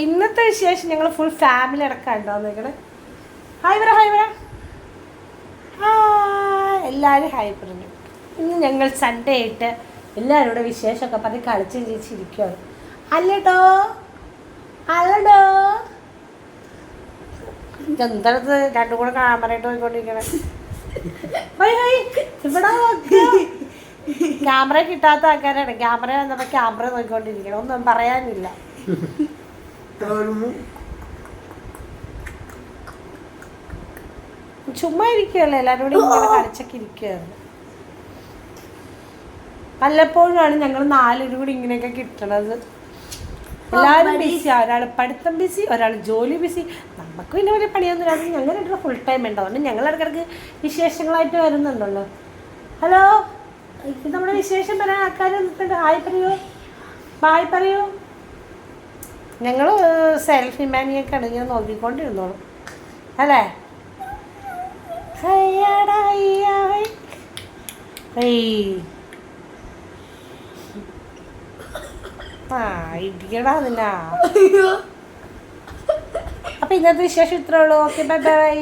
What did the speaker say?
ഇന്നത്തെ വിശേഷം ഞങ്ങൾ ഫുൾ ഫാമിലി അടക്കം ഉണ്ടാവും നിൽക്കണേ. ഹായ് പറ ഹായ് പറ. എല്ലാവരും ഹായ് പറഞ്ഞു. ഇന്ന് ഞങ്ങൾ സൺഡേ ആയിട്ട് എല്ലാവരും കൂടെ വിശേഷമൊക്കെ പറഞ്ഞ് കളിച്ചും ചിരിച്ചിരിക്കുകയാണ്. അല്ലടോ അല്ലടോ എന്തടത്ത് രണ്ടും കൂടെ ക്യാമറയിട്ട് പോയിക്കൊണ്ടിരിക്കണേ. ഇവിടെ ക്യാമറ കിട്ടാത്ത ആൾക്കാരാണ്. ക്യാമറ വന്നപ്പോൾ ക്യാമറ നോക്കിക്കൊണ്ടിരിക്കണം. ഒന്നും പറയാനില്ല. ചുമ്മാ ഇരിക്കുകയല്ലേ, എല്ലാവരും കൂടി ഇങ്ങനെ കളിച്ചൊക്കെ ഇരിക്കുകയാണ്. വല്ലപ്പോഴുമാണ് ഞങ്ങൾ 4 കൂടി ഇങ്ങനെയൊക്കെ കിട്ടണത്. എല്ലാവരും ബിസിയാണ്. ഒരാൾ പഠിത്തം ബിസി, ഒരാൾ ജോലി ബിസി. നമുക്ക് പിന്നെ വലിയ പണിയൊന്നും ഇല്ലാതെ ഞങ്ങൾ രണ്ടും ഫുൾ ടൈം ഉണ്ടാവും. ഞങ്ങൾ ഇടയ്ക്കിടയ്ക്ക് വിശേഷങ്ങളായിട്ട് വരുന്നുണ്ടല്ലോ. ഹലോ, നമ്മുടെ വിശേഷം പറയാൻ ആൾക്കാർ വന്നിട്ടുണ്ട്. ഹായ് പറയൂ, ബായ് പറയൂ. ഞങ്ങൾ സെൽഫി മാനിയൊക്കെയാണ് ഇങ്ങനെ നോക്കിക്കൊണ്ടിരുന്നോളൂ അല്ലേ. ഇടിക്കടാ നിന്നാ. അപ്പൊ ഇന്നത്തെ വിശേഷം ഇത്രേ ഉള്ളൂ. Okay, bye bye.